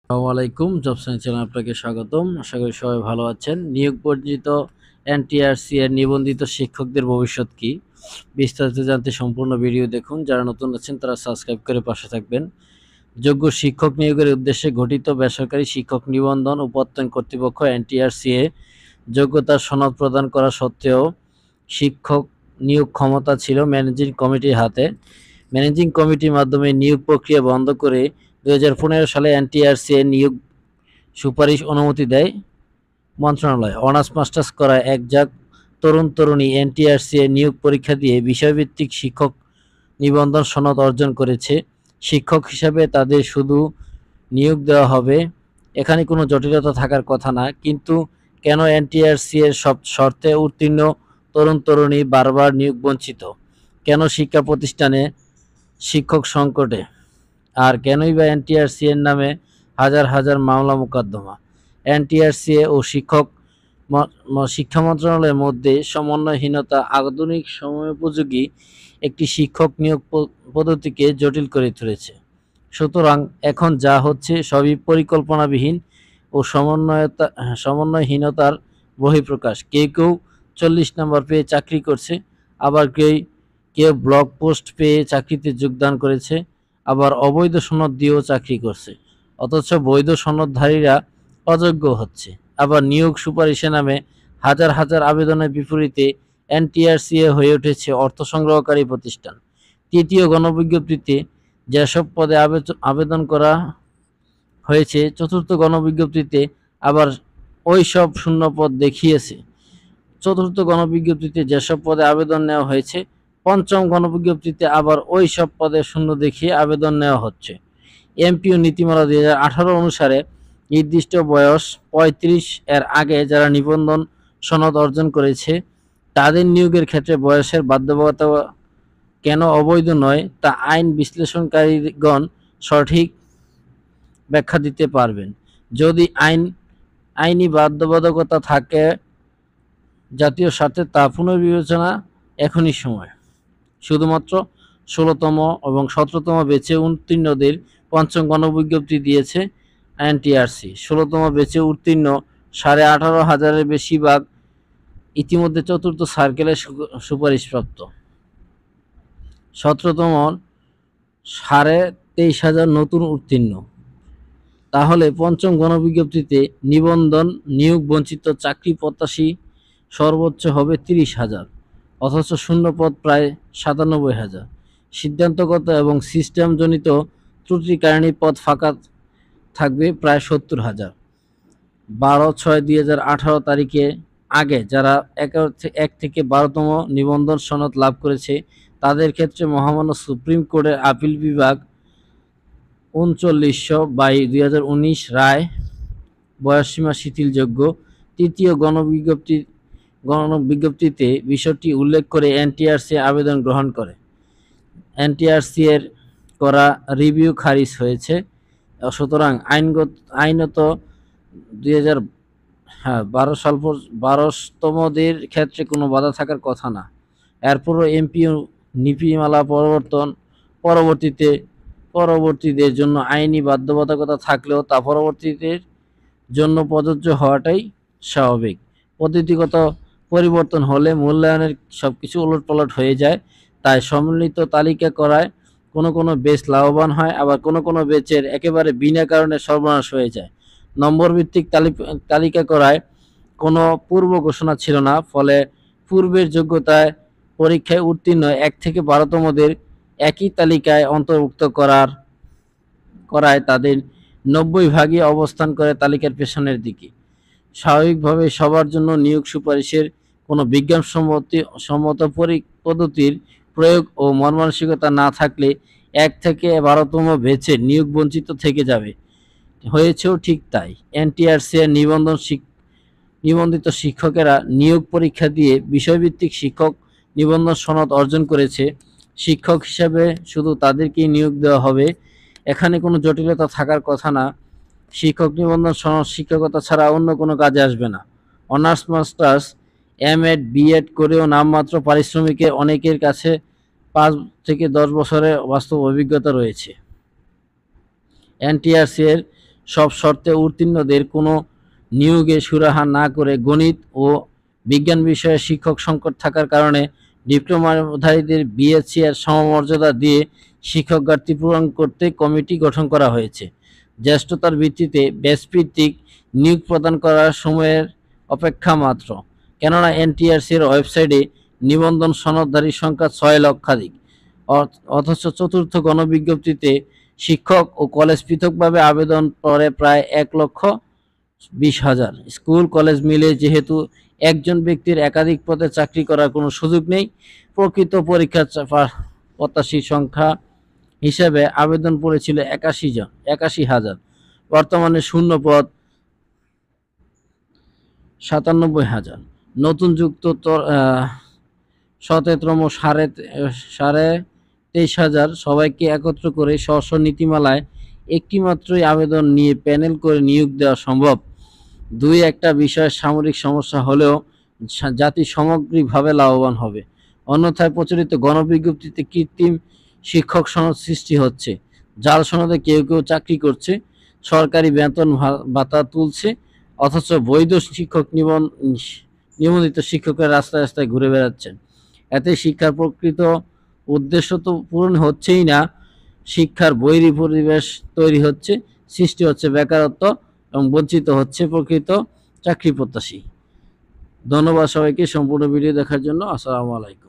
আসসালামু আলাইকুম। Job science চ্যানেলে আপনাকে স্বাগতম। আশা করি সবাই ভালো আছেন। নিয়োগ বর্জিত এনটিআরসি এর নিবন্ধিত শিক্ষকদের ভবিষ্যৎ কি? বিস্তারিত জানতে সম্পূর্ণ ভিডিও দেখুন। যারা নতুন আছেন তারা সাবস্ক্রাইব করে পাশে থাকবেন। যোগ্য শিক্ষক নিয়োগের উদ্দেশ্যে গঠিত বেসরকারি শিক্ষক নিবন্ধন ও প্রত্যয়ন কর্তৃপক্ষ এনটিআরসি যোগ্যতার সনদ প্রদান করা সত্ত্বেও শিক্ষক নিয়োগ ক্ষমতা ছিল ম্যানেজিং কমিটির হাতে। ম্যানেজিং কমিটির মাধ্যমে নিয়োগ প্রক্রিয়া বন্ধ করে 2015 সালে এনটিআরসি নিয়োগ সুপারিশ অনুমতি দেয় মন্ত্রণালয়। অনার্স মাস্টার্স করা একজাক তরুণ-তরুণী এনটিআরসি নিয়োগ পরীক্ষা দিয়ে বিষয়ভিত্তিক শিক্ষক নিবন্ধন সনদ অর্জন করেছে। শিক্ষক হিসাবে তাদের শুধু নিয়োগ দেওয়া হবে, এখানে কোনো জটিলতা থাকার কথা না। কিন্তু কেন এনটিআরসি এর সব শর্তে উত্তীর্ণ তরুণ-তরুণী বারবার নিয়োগ বঞ্চিত? কেন শিক্ষা প্রতিষ্ঠানে শিক্ষক সংকটে? আর কেনই বা এনটিআরসি এর নামে হাজার হাজার মামলা মোকদ্দমা? এনটিআরসি ও শিক্ষা মন্ত্রণালয়ের মধ্যে সমন্বয়হীনতা আধুনিক সময়োপযোগী একটি শিক্ষক নিয়োগ পদ্ধতিকে জটিল করে তুলেছে। সুতরাং এখন যা হচ্ছে সবই পরিকল্পনাবিহীন ও সমন্বয়হীনতার বহিঃপ্রকাশ। কেউ কেউ 40 নম্বর পেয়ে চাকরি করছে, আবার কেউ ব্লগ পোস্ট পেয়ে চাকরিতে যোগদান করেছে, আবার অবৈধ সনদ দিয়েও চাকরি করছে। অথচ বৈধ সনদধারীরা অযোগ্য হচ্ছে। আবার নিয়োগ সুপারিশের নামে হাজার হাজার আবেদনের বিপরীতে এনটিআরসিএ হয়ে উঠেছে অর্থ সংগ্রহকারী প্রতিষ্ঠান। তৃতীয় গণবিজ্ঞপ্তিতে যেসব পদে আবেদন করা হয়েছে, চতুর্থ গণবিজ্ঞপ্তিতে আবার ওই সব শূন্যপদ দেখিয়েছে। চতুর্থ গণবিজ্ঞপ্তিতে যেসব পদে আবেদন নেওয়া হয়েছে, পঞ্চম গণবিজ্ঞপ্তিতে আবার ওই সব পদে শূন্য দেখিয়ে আবেদন নেওয়া হচ্ছে। এমপিও নীতিমালা 2018 অনুসারে নির্দিষ্ট বয়স 35 এর আগে যারা নিবন্ধন সনদ অর্জন করেছে তাদের নিয়োগের ক্ষেত্রে বয়সের বাধ্যবাধকতা কেন অবৈধ নয় তা আইন বিশ্লেষণকারীগণ সঠিক ব্যাখ্যা দিতে পারবেন। যদি আইনি বাধ্যবাধকতা থাকে জাতীয় স্বার্থে তা পুনর্বিবেচনা এখনই সময়। শুধুমাত্র 16তম এবং 17তম ব্যাচে উত্তীর্ণদের পঞ্চম গণবিজ্ঞপ্তি দিয়েছে এনটিআরসি। 16তম ব্যাচে উত্তীর্ণ 18,500-এর বেশিরভাগ ইতিমধ্যে চতুর্থ সার্কেলের সুপারিশপ্রাপ্ত। 17তম 23,500 নতুন উত্তীর্ণ। তাহলে পঞ্চম গণবিজ্ঞপ্তিতে নিবন্ধন নিয়োগ বঞ্চিত চাকরি প্রত্যাশী সর্বোচ্চ হবে 30,000, অথচ শূন্যপদ প্রায় 97,000। সিদ্ধান্তগত এবং সিস্টেমজনিত ত্রুটির কারণে পদ ফাঁকা থাকবে প্রায় 70,000। 12/6/2018 তারিখে আগে যারা 1 থেকে 12তম নিবন্ধন সনদ লাভ করেছে তাদের ক্ষেত্রে মহামান্য সুপ্রিম কোর্টের আপিল বিভাগ 39/2019 রায় বয়সসীমা শিথিলযোগ্য। তৃতীয় গণবিজ্ঞপ্তিতে বিষয়টি উল্লেখ করে এনটিআরসি আবেদন গ্রহণ করে। এনটিআরসি এর করা রিভিউ খারিজ হয়েছে। সুতরাং আইনত 12তমদের ক্ষেত্রে কোনো বাধা থাকার কথা না। এরপরও এমপিও নীতিমালা পরবর্তীদের জন্য আইনি বাধ্যবাধকতা থাকলেও তা পরবর্তীদের জন্য প্রযোজ্য হওয়াটাই স্বাভাবিক। পদ্ধতিগত পরিবর্তন হলে মূল্যায়নের সবকিছু ওলটপালট হয়ে যায়। তাই সম্মিলিত তালিকা করায় কোনো ব্যাচ লাভবান হয়, আবার কোনো ব্যাচের একেবারে বিনা কারণে সর্বনাশ হয়ে যায়। নম্বর ভিত্তিক তালিকা করায় কোনো পূর্ব ঘোষণা ছিল না, ফলে পূর্বের যোগ্যতায় পরীক্ষায় উত্তীর্ণ 1 থেকে 12তমদের একই তালিকায় অন্তর্ভুক্ত করায় তাদের 90 ভাগই অবস্থান করে তালিকার পেছনের দিকে। স্বাভাবিকভাবে সবার জন্য নিয়োগ সুপারিশের কোনো বিজ্ঞানসম্মত পদ্ধতির প্রয়োগ ও মন-মানসিকতা না থাকলে 1 থেকে 12তম ব্যাচে নিয়োগ বঞ্চিত থেকে যাবে। হয়েছেও ঠিক তাই। এনটিআরসি এর নিবন্ধিত শিক্ষকেরা নিয়োগ পরীক্ষা দিয়ে বিষয়ভিত্তিক শিক্ষক নিবন্ধন সনদ অর্জন করেছে। শিক্ষক হিসাবে শুধু তাদেরকেই নিয়োগ দেওয়া হবে, এখানে কোনো জটিলতা থাকার কথা না। শিক্ষক নিবন্ধন সনদ শিক্ষকতা ছাড়া অন্য কোনো কাজে আসবে না। অনার্স মাস্টার্স, এমএড, বিএড করেও নামমাত্র পারিশ্রমিকে অনেকের কাছে 5 থেকে 10 বছরের বাস্তব অভিজ্ঞতা রয়েছে। এনটিআরসি এর সব শর্তে উত্তীর্ণদের কোনো নিয়োগে সুরাহা না করে গণিত ও বিজ্ঞান বিষয়ে শিক্ষক সংকট থাকার কারণে ডিপ্লোমাধারীদের বিএসসি এর সমমর্যাদা দিয়ে শিক্ষক ঘাটতি পূরণ করতে কমিটি গঠন করা হয়েছে। জ্যেষ্ঠতার ভিত্তিতে ব্যাচভিত্তিক নিয়োগ প্রদান করার সময়ের অপেক্ষা মাত্র, কেননা এনটিআরসির ওয়েবসাইটে নিবন্ধন সনদধারীর সংখ্যা 6 লক্ষাধিক, অথচ চতুর্থ গণবিজ্ঞপ্তিতে শিক্ষক ও কলেজ পৃথকভাবে আবেদন করে প্রায় 1,20,000। স্কুল কলেজ মিলে যেহেতু একজন ব্যক্তির একাধিক পদে চাকরি করার কোনো সুযোগ নেই, প্রকৃত পরীক্ষা প্রত্যাশীর সংখ্যা হিসেবে আবেদন পড়েছিল 81,000। বর্তমানে শূন্য পদ 97,000। নতুন যুক্ত 17তম 23,500 সবাইকে একত্র করে স্ব নীতিমালায় একটি মাত্রই আবেদন নিয়ে প্যানেল করে নিয়োগ দেওয়া সম্ভব। দুই একটা বিষয়ে সামরিক সমস্যা হলেও জাতি সামগ্রিকভাবে লাভবান হবে। অন্যথায় প্রচলিত গণবিজ্ঞপ্তিতে কৃত্রিম শিক্ষক সনদ সৃষ্টি হচ্ছে, জাল সনদে কেউ কেউ চাকরি করছে, সরকারি বেতন ভাতা তুলছে, অথচ বৈধ শিক্ষক নিবন্ধিত শিক্ষকের রাস্তায় রাস্তায় ঘুরে বেড়াচ্ছেন। এতে শিক্ষার প্রকৃত উদ্দেশ্য তো পূরণ হচ্ছেই না, শিক্ষার বৈরী পরিবেশ তৈরি হচ্ছে, সৃষ্টি হচ্ছে বেকারত্ব এবং বঞ্চিত হচ্ছে প্রকৃত চাকরি প্রত্যাশী। ধন্যবাদ সবাইকে সম্পূর্ণ ভিডিও দেখার জন্য। আসসালামু আলাইকুম।